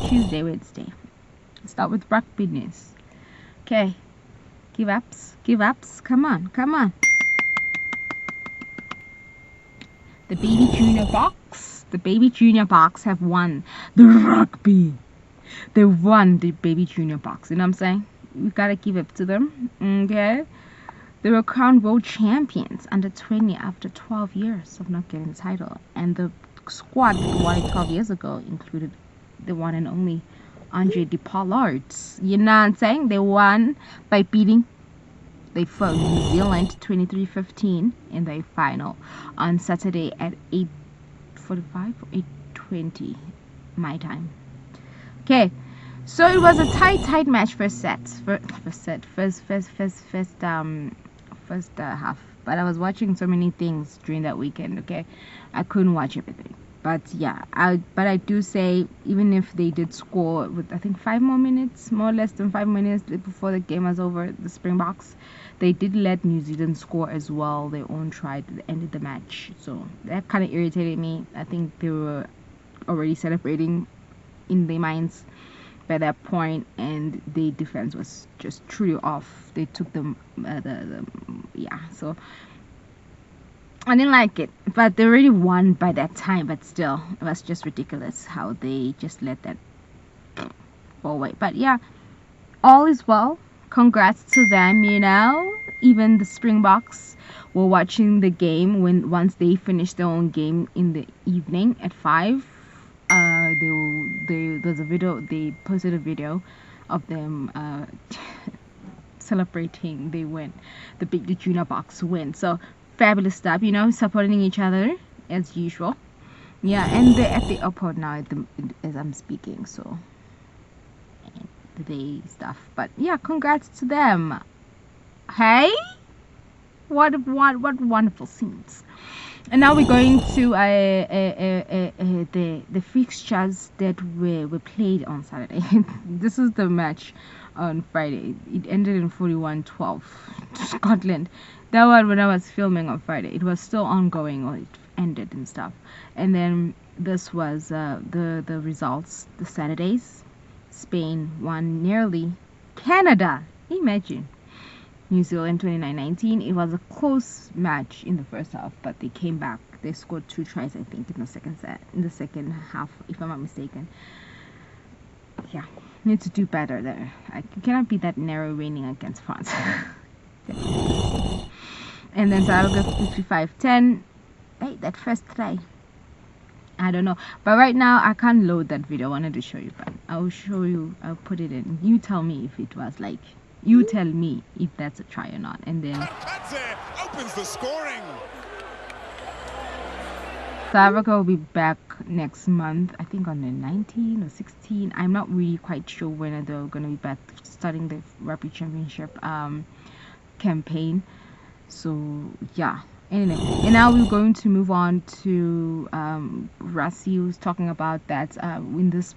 Tuesday, Wednesday. Start with rugby news. Okay. Give ups. Come on. The baby junior box have won the rugby. They won the baby junior box. You know what I'm saying? We gotta give it to them. Okay. They were crowned world champions under 20 after 12 years of not getting the title. And the squad that won it 12 years ago included the one and only Andre de Pollard. You know what I'm saying? They won by beating New Zealand 23-15 in their final on Saturday at 8:45 or 8:20 my time. Okay, so it was a tight match first half. But I was watching so many things during that weekend. Okay, I couldn't watch everything. But yeah, I do say, even if they did score with I think 5 more minutes, more or less than 5 minutes before the game was over, the Springboks, they did let New Zealand score as well. Their own try that ended the match. So that kind of irritated me. I think they were already celebrating in their minds by that point, and the defense was just truly off. They took them so I didn't like it, but they already won by that time. But still, it was just ridiculous how they just let that fall away. But yeah, all is well. Congrats to them. Even the Springboks were watching the game once they finished their own game in the evening at 5. There's a video. They posted a video of them celebrating they win. The junior box win. So fabulous stuff, supporting each other as usual. Yeah, and they're at the airport now as I'm speaking, so the day stuff. But yeah, congrats to them. Hey, what wonderful scenes. And now we're going to the fixtures that were played on Saturday. This is the match on Friday. It ended in 41-12 to Scotland. That one, when I was filming on Friday, it was still ongoing, or it ended and stuff. And then this was the results. The Saturdays, Spain won nearly. Canada, imagine. New Zealand 29-19. It was a close match in the first half, but they came back. They scored 2 tries, I think, in the second half, if I'm not mistaken. Yeah, need to do better there. I cannot be that narrow winning against France. And then South Africa 55-10. Hey, that first try, I don't know, but right now I can't load that video. I wanted to show you, but I'll show you. I'll put it in. You tell me if it was like. You tell me if that's a try or not, and then opens the scoring. South Africa will be back next month, I think on the 19th or 16th. I'm not really quite sure when they're going to be back starting the Rugby Championship campaign. So yeah, anyway, and now we're going to move on to Rassi, who's talking about that in this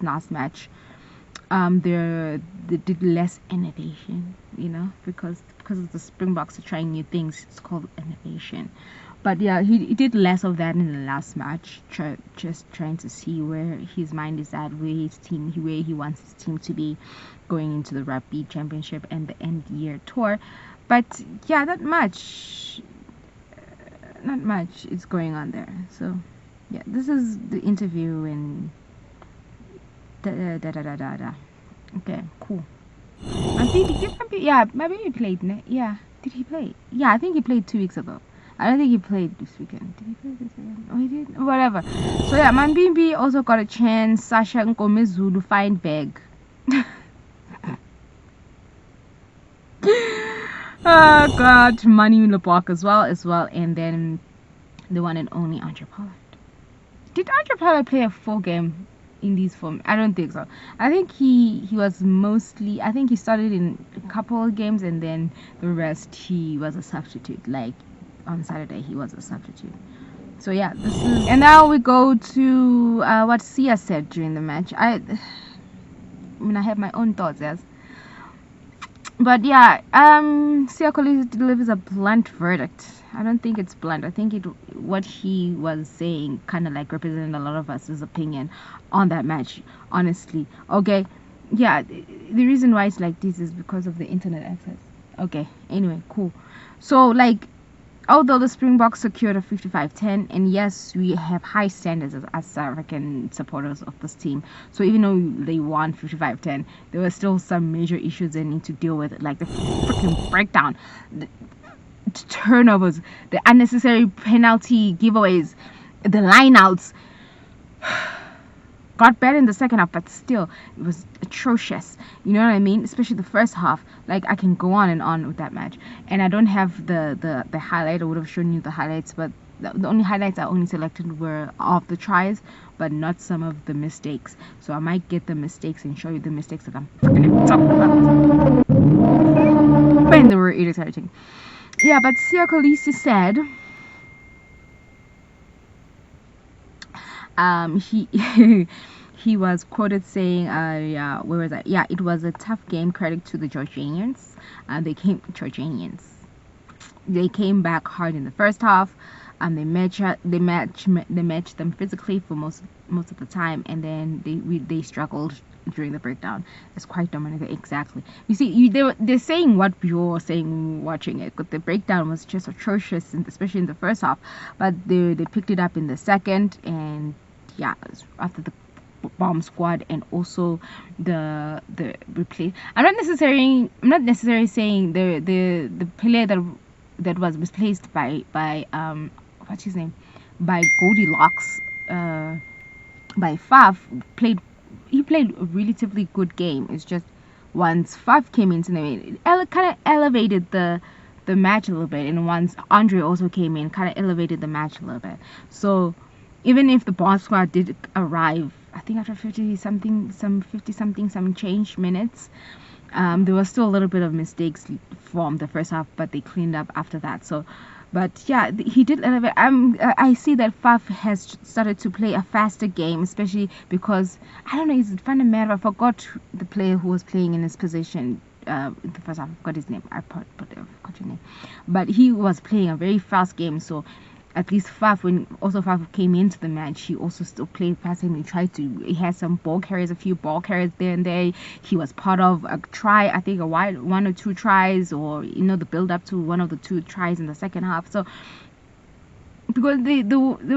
last match. They did less innovation, because of the Springboks are trying new things. It's called innovation. But yeah, he did less of that in the last match, just trying to see where his mind is at, where he wants his team to be going into the Rugby Championship and the end year tour. But yeah, not much is going on there. So yeah, this is the interview and okay, cool. Maybe he played. Yeah, did he play? Yeah, I think he played 2 weeks ago. I don't think he played this weekend. Did he play this weekend? Oh, he did. Whatever. So yeah, Mambimbi also got a chance. Sasha Nkomezulu fine bag. Oh God, Money in the block as well, and then the one and only Andre Pollard. Did Andre Pollard play a full game in these form? I don't think so. I think he was mostly. I think he started in a couple of games, and then the rest he was a substitute. Like on Saturday, he was a substitute. So yeah, this is. And now we go to what Sia said during the match. I mean, I have my own thoughts as. But yeah, Siakoli delivers a blunt verdict. I don't think it's blunt. I think what he was saying kind of like represented a lot of us' opinion on that match. Honestly, okay, yeah. The reason why it's like this is because of the internet access. Okay. Anyway, cool. So like, although the Springboks secured a 55-10, and yes, we have high standards as South African supporters of this team. So even though they won 55-10, there were still some major issues they need to deal with, like the freaking breakdown, the turnovers, the unnecessary penalty giveaways, the lineouts. Got better in the second half, but still, it was atrocious. You know what I mean? Especially the first half. Like, I can go on and on with that match. And I don't have the highlight. I would have shown you the highlights, but the only highlights I only selected were of the tries, but not some of the mistakes. So I might get the mistakes and show you the mistakes that I'm freaking talking about. Man, they were irritating. Yeah, but Sia Kolisi said, he he was quoted saying, yeah, where was that? Yeah, it was a tough game. Credit to the Georgians. They came back hard in the first half. They matched them physically for most of the time, and then they struggled during the breakdown. It's quite dominant, exactly. You see, they're saying what we were saying watching it, but the breakdown was just atrocious, especially in the first half. But they picked it up in the second, and yeah, after the bomb squad and also the replay. I'm not necessarily saying the player that was misplaced by what's his name, by Goldilocks, by Faf, he played a relatively good game. It's just once Faf came into the game, it kind of elevated the match a little bit, and once Andre also came in, kind of elevated the match a little bit. So even if the bomb squad did arrive, I think after 50 something some change minutes, there was still a little bit of mistakes from the first half, but they cleaned up after that. So, but yeah, he did elevate. I see that Faf has started to play a faster game, especially because I don't know. Is it fundamental? I forgot the player who was playing in his position. In the first half, I forgot his name. I forgot your name, but he was playing a very fast game. So at least when Faf came into the match, he also still played fast and he had some ball carries, a few ball carries there and there. He was part of a try, I think one or two tries, or the build up to one of the two tries in the second half. So because the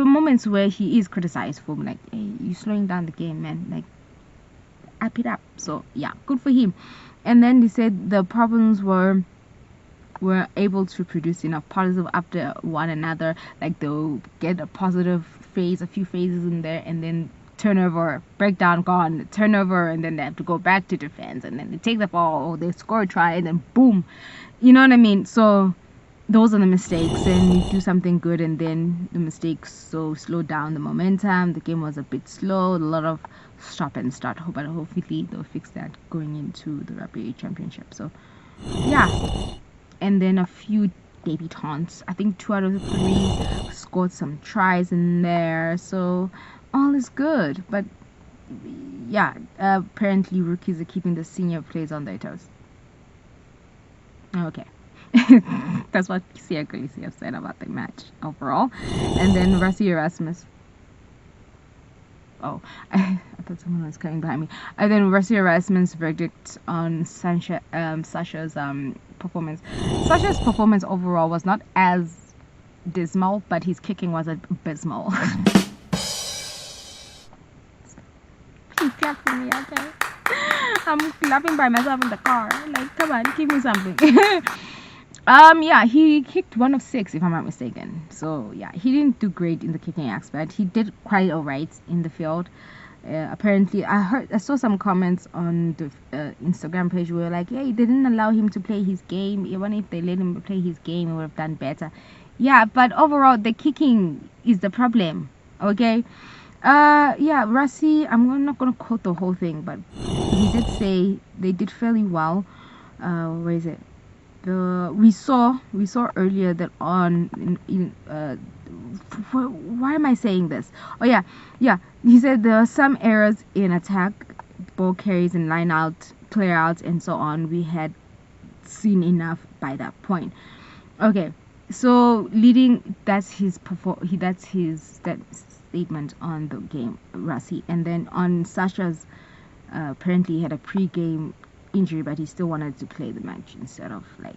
moments where he is criticized for like, hey, you slowing down the game, man, like up it up. So yeah, good for him. And then they said the problems were able to produce enough positive after one another. Like they'll get a positive phase, a few phases in there, and then turnover, breakdown gone, turnover, and then they have to go back to defense, and then they take the ball, or they score a try, and then boom, you know what I mean? So those are the mistakes, and you do something good, and then the mistakes slow down the momentum. The game was a bit slow, a lot of stop and start, but hopefully they'll fix that going into the Rugby Championship. So yeah. And then a few debutants. I think 2 out of 3 scored some tries in there, so all is good. But yeah, apparently rookies are keeping the senior players on their toes. Okay. That's what Sia Khaleesi said about the match overall. And then Rassie Erasmus. Oh, I thought someone was coming behind me. And then Rassie Erasmus' verdict on Sasha's performance. Sasha's performance overall was not as dismal, but his kicking was abysmal. Please clap for me, okay? I'm clapping by myself in the car. Like, come on, give me something. Yeah, he kicked 1 of 6, if I'm not mistaken. So yeah, he didn't do great in the kicking aspect. He did quite alright in the field. Apparently, I saw some comments on the Instagram page where like, hey, they didn't allow him to play his game. Even if they let him play his game, he would have done better. Yeah, but overall, the kicking is the problem. Okay. Yeah, Rassie, I'm not gonna quote the whole thing, but he did say they did fairly well. Where is it? We saw earlier that why am I saying this? Oh yeah, he said there are some errors in attack, ball carries and line out, clear outs, and so on. We had seen enough by that point. Okay, so leading, that's his that statement on the game, Rasi. And then on Sasha's, apparently he had a pre-game injury, but he still wanted to play the match instead of like.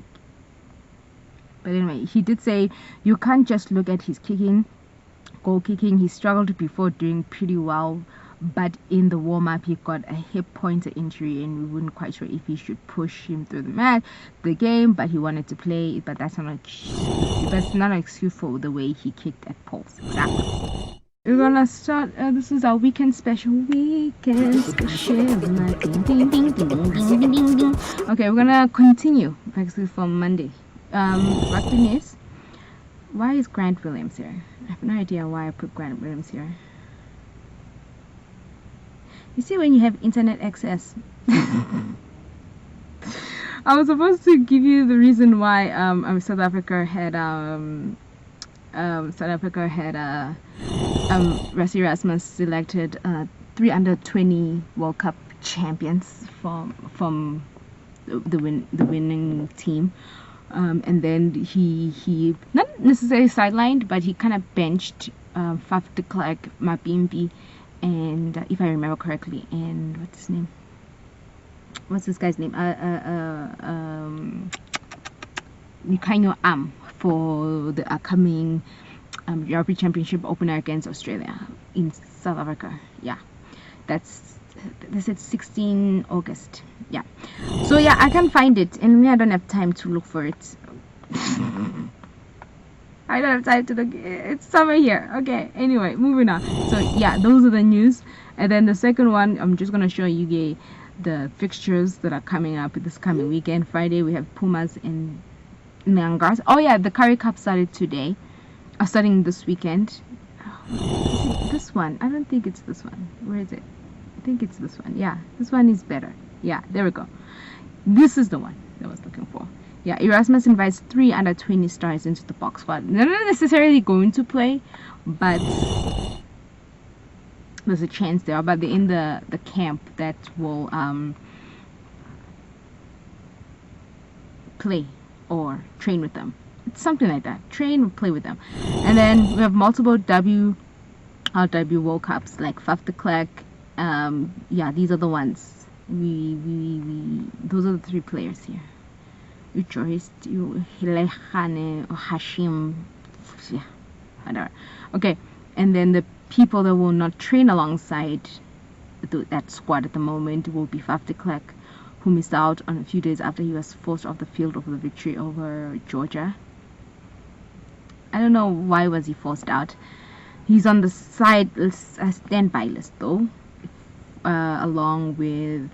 But anyway, he did say you can't just look at his goal kicking. He struggled before, doing pretty well, but in the warm-up he got a hip pointer injury, and we weren't quite sure if he should push him through the game, but he wanted to play. But that's not an excuse for the way he kicked at Pulse. Exactly. We're gonna start. This is our weekend special. Okay, we're gonna continue actually from Monday. Rugby news. Why is Grant Williams here? I have no idea why I put Grant Williams here. You see, when you have internet access. I was supposed to give you the reason why South Africa had Rassie Erasmus selected 3 under-20 World Cup champions from the winning team. And then he not necessarily sidelined, but he kind of benched Faf de Klerk, Mapimpi, and if I remember correctly, and what's this guy's name? Nikaino Am for the upcoming Rugby Championship opener against Australia in South Africa. Yeah, that's at 16 August. Yeah, so yeah, I can't find it, and I don't have time to look for it. I don't have time to look. It's somewhere here. Okay, anyway, moving on. So yeah, those are the news. And then the second one, I'm just gonna show you the fixtures that are coming up this coming weekend. Friday we have Pumas and Nyangas. Oh yeah, the Currie Cup started today. Starting this weekend. Is it this one? I don't think it's this one. Where is it? I think it's this one. Yeah, this one is better. Yeah, there we go. This is the one that I was looking for. Yeah, Erasmus invites 3 under-20 stars into the box squad. They're not necessarily going to play, but there's a chance there. But they're in the camp that will play or train with them. It's something like that. Train or play with them. And then we have multiple RW World Cups like Faf de Klerk. Yeah, these are the ones. Those are the 3 players here. Joyce, Hilechane, or Hashim, yeah, whatever. Okay, and then the people that will not train alongside that squad at the moment will be Faf de Klerk, who missed out on a few days after he was forced off the field over the victory over Georgia. I don't know why was he forced out. He's on the standby list though, along with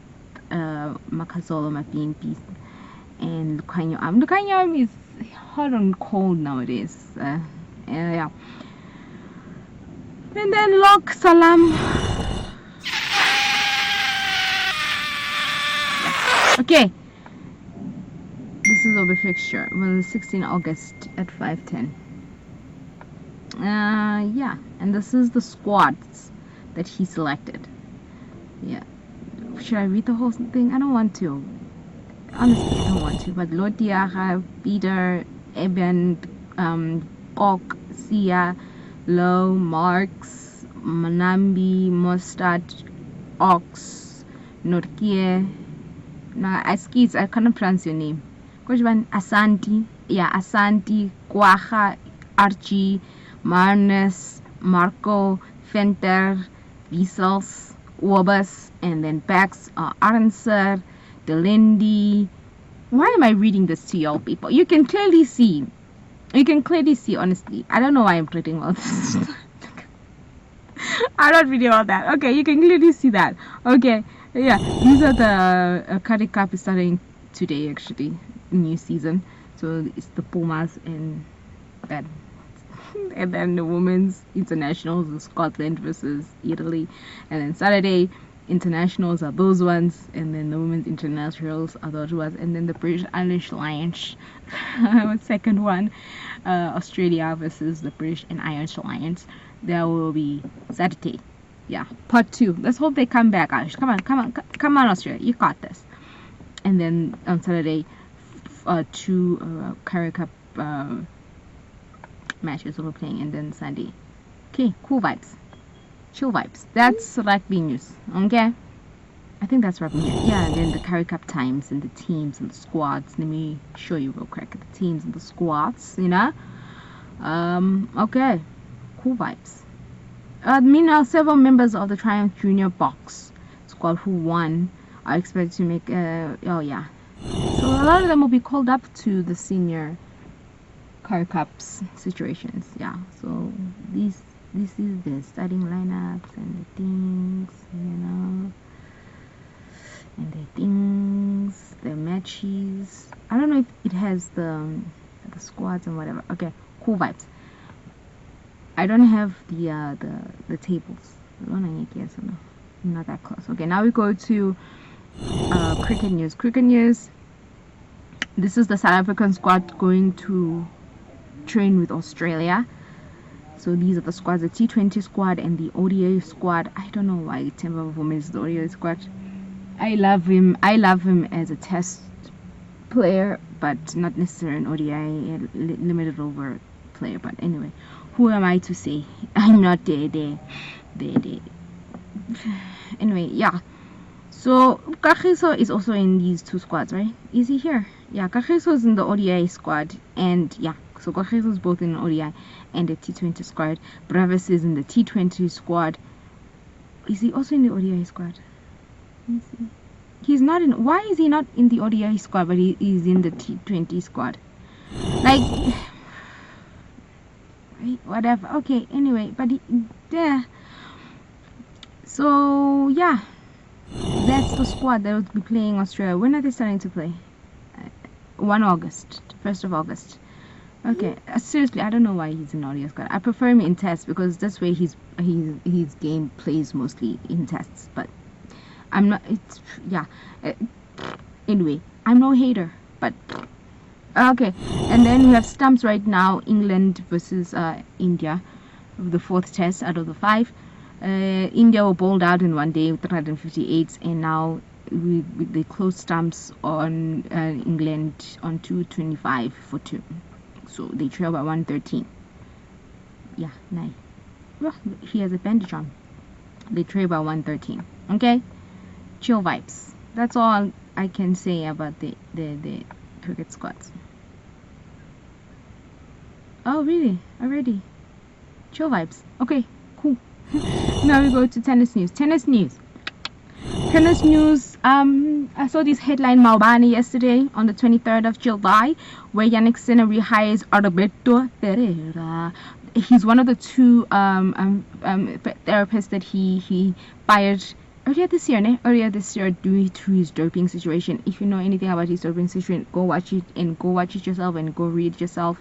Makazolo Mapimpi and Lukanyo Am. Lukanyo Am is hot and cold nowadays. Yeah. And then Lok Salam. Okay. This is our fixture. Well, 16 August at 5:10. Yeah, and this is the squads that he selected. Yeah. Should I read the whole thing? I don't want to. Honestly, I don't want to. But Lotiara, Peter, Eben, Kok, Sia, Low, Marks, Manambi, Mostad, Ox, Norkie. Now, I cannot pronounce your name. Which one? Asanti. Yeah, Asanti, Kwaha, Archie, Marnus, Marco, Fenter, Wiesels, Wobus, and then Bax, Arnser, Delindy. Why am I reading this to y'all people? You can clearly see, honestly. I don't know why I'm reading all this. I'm not reading all that. Okay, you can clearly see that. Okay, yeah, these are the Currie Cup is starting today, actually, new season. So it's the Pumas and that. And then the women's internationals, Scotland versus Italy, and then Saturday internationals are those ones, and then the women's internationals are those ones, and then the British Irish Lions second one, Australia versus the British and Irish Lions. There will be Saturday. Yeah, part 2. Let's hope they come back, Irish. Come on, Australia, you got this. And then on Saturday, two Curry Cup matches we're playing, and then Sunday. Okay, cool vibes, chill vibes. That's rugby news. Okay, I think that's rugby news. Yeah, and then the Curry Cup times and the teams and the squads. Let me show you real quick the teams and the squads. Okay, cool vibes. Meanwhile, several members of the Triumph Junior Box squad who won are expected to make so a lot of them will be called up to the senior Curry Cups situations. Yeah, so this is the starting lineups and the things, and the things, the matches. I don't know if it has the squads and whatever. Okay, cool vibes. I don't have the tables. I'm not that close. Okay, now we go to cricket news. Cricket news. This is the South African squad going to train with Australia. So these are the squads: the T20 squad and the ODI squad. I don't know why Temba Mvumi is the ODI squad. I love him as a test player, but not necessarily an ODI limited over player. But anyway, who am I to say? I'm not there. Anyway, yeah. So Kagiso is also in these two squads, right? Is he here? Yeah, Kagiso is in the ODI squad, and yeah, so Kagiso is both in the ODI and the T20 squad. Bravis is in the T20 squad. Is he also in the ODI squad? He's not in. Why is he not in the ODI squad, but he is in the T20 squad? Like, right, whatever. Okay, anyway, but yeah. So yeah, that's the squad that will be playing Australia. When are they starting to play? 1st of August. Okay, seriously, I don't know why he's in ODI squad. I prefer him in tests because that's where his game plays mostly in tests. But I'm not. It's yeah. Anyway, I'm no hater, but okay. And then we have stumps right now: England versus India, the 4th test out of the 5. India were bowled out in one day with 358, and now they closed stumps on England on 225 for 2. So they trail by 113. Yeah, nice. Well, he has a bandage on. They trail by 113. Okay, chill vibes. That's all I can say about the cricket squads. Oh, really? Already? Chill vibes. Okay, cool. Now we go to tennis news. Tennis news. I saw this headline Maubani yesterday on the 23rd of July, where Yannick Sinner rehires Alberto Pereira. He's one of the 2 therapists that he fired earlier this year due to his doping situation. If you know anything about his doping situation, go watch it yourself and go read it yourself.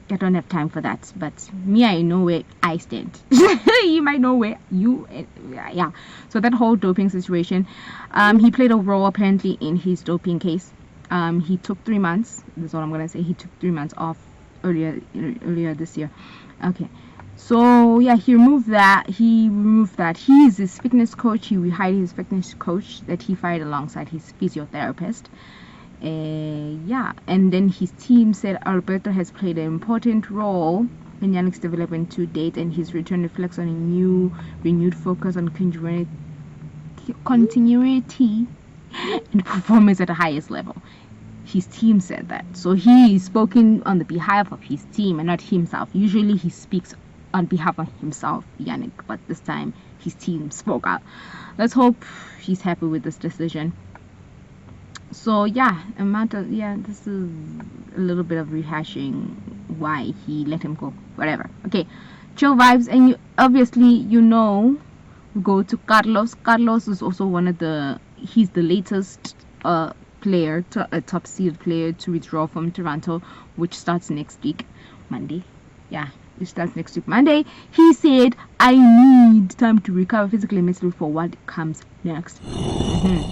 I don't have time for that, but me, I know where I stand. You might know where you, yeah. So that whole doping situation, he played a role apparently in his doping case. He took 3 months. That's all I'm gonna say. He took 3 months off earlier this year. Okay, so yeah, he removed that. He is his fitness coach. He rehired his fitness coach that he fired alongside his physiotherapist. Yeah, and then his team said Alberto has played an important role in Yannick's development to date, and his return reflects on a renewed focus on continuity and performance at the highest level. His team said that. So he is spoken on the behalf of his team and not himself. Usually he speaks on behalf of himself, Yannick, but this time his team spoke out. Let's hope he's happy with this decision. So yeah, this is a little bit of rehashing why he let him go. Whatever. Okay, chill vibes, and we go to Carlos. Carlos is also he's the latest player, a top seed player to withdraw from Toronto, which starts next week, Monday. Yeah, it starts next week, Monday. He said, I need time to recover physically and mentally for what comes next.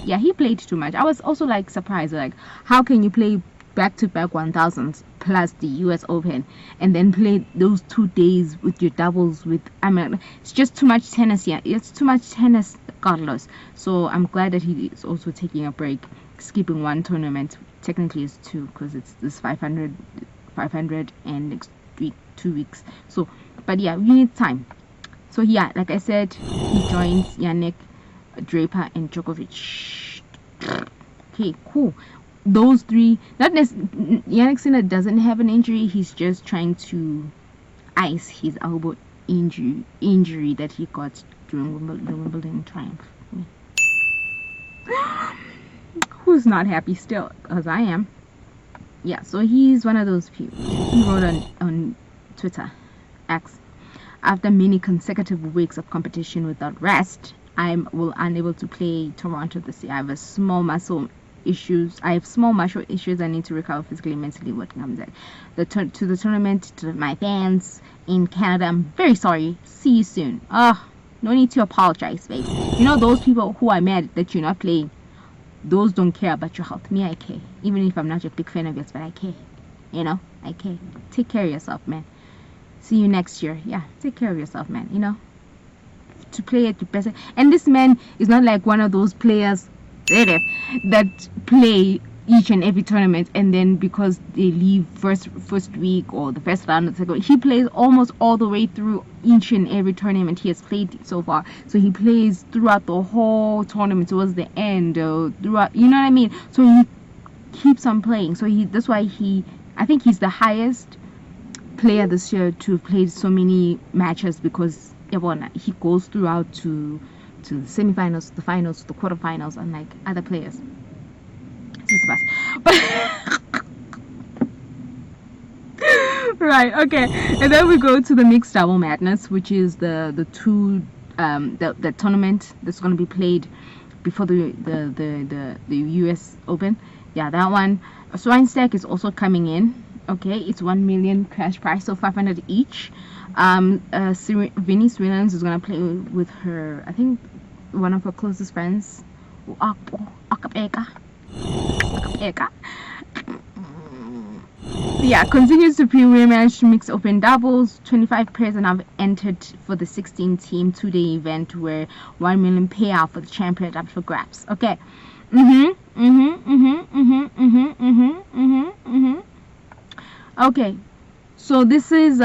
Yeah, he played too much. I was also surprised, how can you play back-to-back 1000s plus the US Open and then play those 2 days with your doubles it's just too much tennis. Yeah, it's too much tennis, Carlos. So I'm glad that he is also taking a break, skipping one tournament technically it's 2 because it's this 500 and next week 2 weeks. So but yeah, we need time. So yeah, like I said, he joins Yannick, Draper, and Djokovic. Okay, cool. Those three, not necessarily. Yannick Sinner doesn't have an injury. He's just trying to ice his elbow injury that he got during the Wimbledon triumph. Who's not happy still? Because I am. Yeah, so he's one of those people. He wrote on Twitter, X, after many consecutive weeks of competition without rest, I'm unable to play Toronto this year. I have small muscle issues. I need to recover physically, mentally. What comes at to the tournament, to my fans in Canada, I'm very sorry. See you soon. No need to apologize, babes. You know those people who are mad that you're not playing. Those don't care about your health. Me, I care. Even if I'm not a big fan of yours, but I care. You know, I care. Take care of yourself, man. See you next year. Yeah, take care of yourself, man. You know, to play at the best. And this man is not like one of those players that play each and every tournament and then because they leave first week or the first round, he plays almost all the way through each and every tournament he has played so far. So he plays throughout the whole tournament towards the end, throughout. You know what I mean? So he keeps on playing. So that's why I think he's the highest player this year to have played so many matches because he goes throughout to the semifinals, the finals, the quarterfinals, unlike other players. But right, okay, and then we go to the mixed double madness, which is the tournament that's going to be played before the US Open. Yeah, that one. Swinestek is also coming in. Okay, it's 1 million cash prize, so 500 each. Venus Williams is gonna play with her, I think, one of her closest friends, Akapeka. Yeah, continues to pre-rematch mixed open doubles. 25 pairs and have entered for the 16-team 2-day event where 1 million payout for the champion up for grabs. Okay. Okay, so this is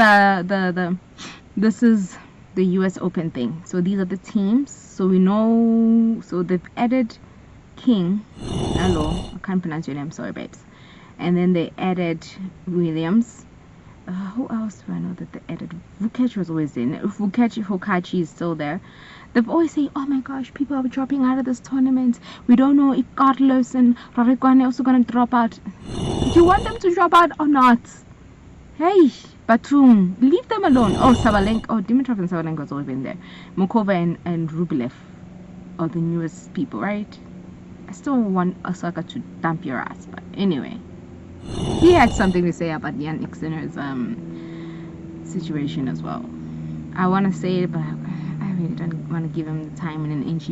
this is the US Open thing. So these are the teams. So we know. So they've added King. Hello, I can't pronounce your name. Sorry, babes. And then they added Williams. Who else do I know that they added? Vukac was always in. Hokachi is still there. They've always say, "Oh my gosh, people are dropping out of this tournament. We don't know if Carlos and Raducanu are also gonna drop out." Do you want them to drop out or not? Hey, Batum, leave them alone. Oh, Sabalenka. Oh, Dimitrov and Sabalenka has always been there. Mokova and Rublev are the newest people, right? I still want Osaka to dump your ass, but anyway. He had something to say about Yannick Sinner's situation as well. I want to say it, but I really don't want to give him the time and an inch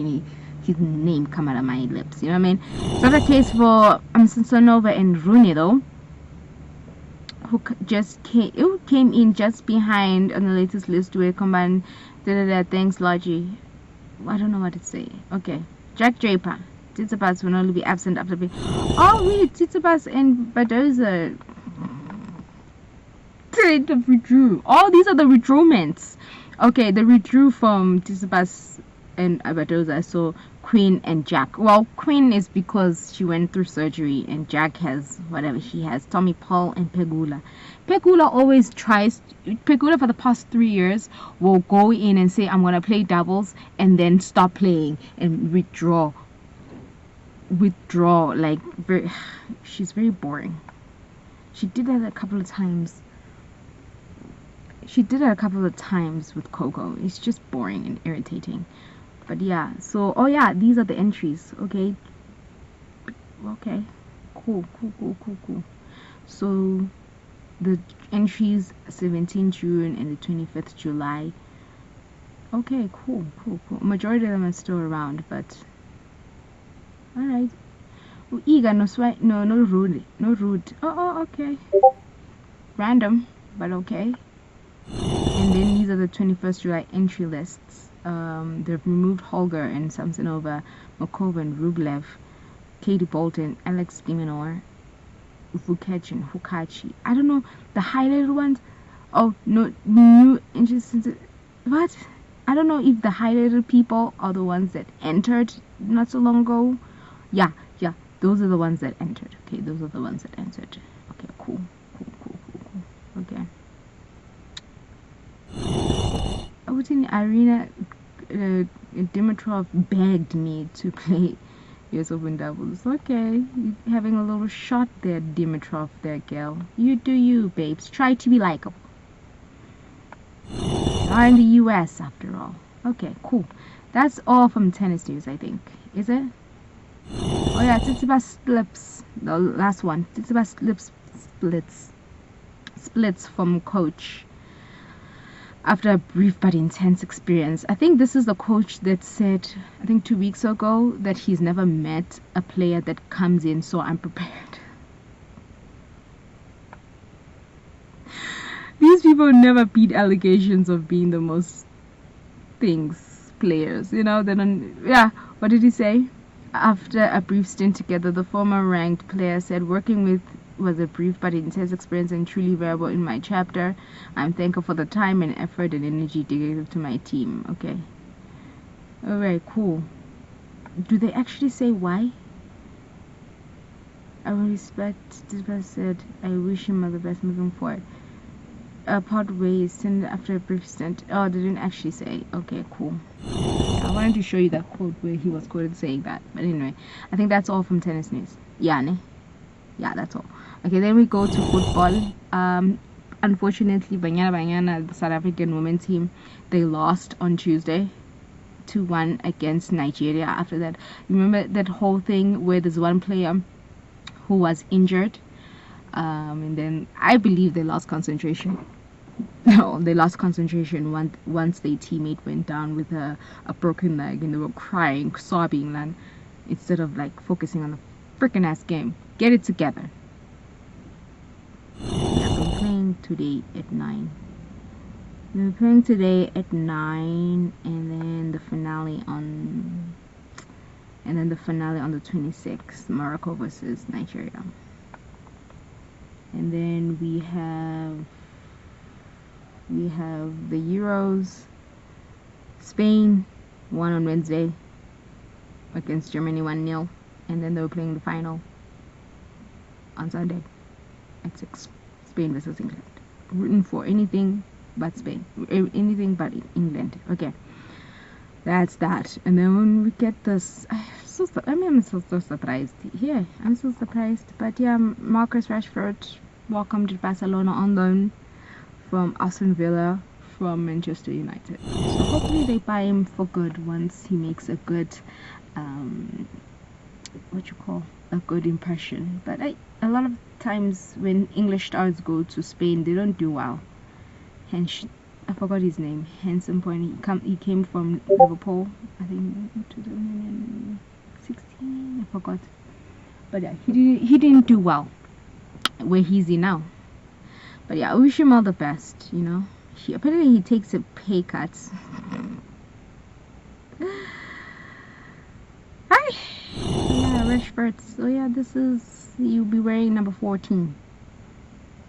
his name come out of my lips. You know what I mean? It's not the case for Samsonova and Rooney though, who came in just behind on the latest list where combined thanks Logi. I don't know what to say. Okay, Jack Draper. Tsitsipas will only be absent after being. Oh, wait, Tsitsipas and Badoza. They withdrew. Oh, these are the withdrawments. Okay, they withdrew from Tsitsipas and Badoza. So Queen and Jack. Well, Queen is because she went through surgery, and Jack has whatever she has. Tommy Paul and Pegula. Pegula always tries. Pegula for the past 3 years will go in and say, "I'm gonna play doubles," and then stop playing and withdraw like she's very boring. She did that a couple of times with Coco. It's just boring and irritating. But yeah, so these are the entries. Okay, cool. So the entries 17 June and the 25th July. Okay, cool. Majority of them are still around, but alright. Eager, no rude. Oh, okay. Random, but okay. And then these are the 21st July entry lists. They've removed Holger and Samsonova, Mokova and Rublev, Katie Bolton, Alex Diminor, Fukachi. I don't know the highlighted ones. Oh no, new interesting. What? I don't know if the highlighted people are the ones that entered not so long ago. Yeah, those are the ones that entered. Okay, those are the ones that entered. Okay, cool. Okay. I was in the arena. Dimitrov begged me to play US Open doubles. Okay, you having a little shot there, Dimitrov. There, girl. You do you, babes. Try to be likable. Are in the US after all. Okay, cool. That's all from tennis news, I think. Is it? Oh yeah, Tsitsipas slips. The last one. Tsitsipas splits from coach after a brief but intense experience. I think this is the coach that said, I think 2 weeks ago, that he's never met a player that comes in so unprepared. These people never beat allegations of being the most things players. You know, they don't. Yeah, what did he say? After a brief stint together, the former ranked player said, working with was a brief but intense experience and truly valuable in my chapter. I'm thankful for the time and effort and energy dedicated to my team. Okay. Alright, cool. Do they actually say why? I will respect, this person said, I wish him all the best moving forward. Part ways after a brief stint. Oh, they didn't actually say. Okay, cool. Yeah, I wanted to show you that quote where he was quoted saying that. But anyway, I think that's all from tennis news. Yeah, ne? Yeah, that's all. Okay, then we go to football. Unfortunately, Banyana, the South African women's team, they lost on Tuesday 2-1 against Nigeria. After that, remember that whole thing where there's one player who was injured, and then I believe they lost concentration. No, they lost concentration once their teammate went down with a broken leg, and they were crying, sobbing, and instead of like focusing on the freaking ass game. Get it together. Yeah, they're playing today at 9. They're playing today at 9, and then the finale on the 26th, Morocco versus Nigeria. And then we have the Euros. Spain won on Wednesday against Germany 1-0, and then they were playing the final on Sunday at 6. Spain versus England. Rooting for anything but Spain, anything but England. Okay, that's that. And then when we get this, I'm so surprised. Yeah, I'm so surprised. But yeah, Marcus Rashford welcomed to Barcelona on loan from Aston Villa from Manchester United. So hopefully they buy him for good once he makes a good a good impression. But a lot of times when English stars go to Spain, they don't do well. Hence, I forgot his name. Handsome Point. He came from Liverpool, I think 2016. I forgot. But yeah, he didn't do well. Where he's in now. But yeah, I wish him all the best. You know, apparently he takes a pay cut. Hi. Yeah, Rashford. So yeah, you'll be wearing number 14.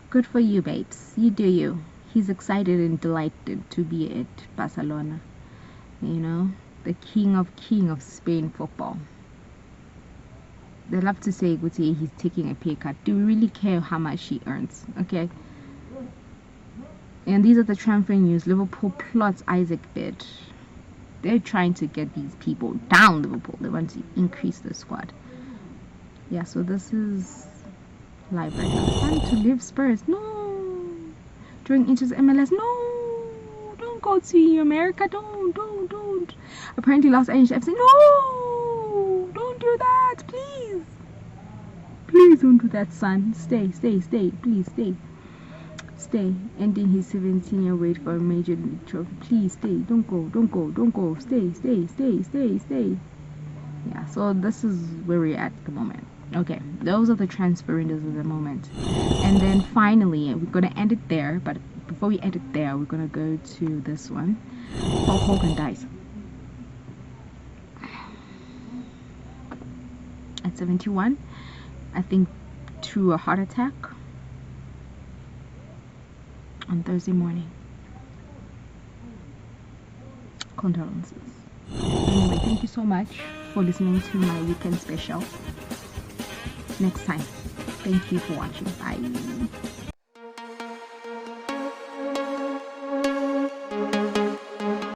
Good for you, babes. You do you. He's excited and delighted to be at Barcelona. You know, the king of Spain football. They love to say, he's taking a pay cut. Do we really care how much he earns? Okay. And these are the transfer news. Liverpool plots Isaac bid. They're trying to get these people down, Liverpool. They want to increase the squad. Yeah, so this is live right now. Time to leave Spurs. No. During Inter's MLS. No. Don't go to America. Don't. Apparently Los Angeles FC. No. Don't do that. Please. Please don't do that, son. Stay. Please stay. Ending his 17-year wait for a major league trophy. Please stay. Don't go. Stay. Yeah, so this is where we're at the moment. Okay, those are the transfer windows at the moment. And then finally, we're going to end it there. But before we end it there, we're going to go to this one. Paul Hogan dies at 71. I think through a heart attack on Thursday morning. Condolences. Anyway, thank you so much for listening to my weekend special. Next time. Thank you for watching. Bye.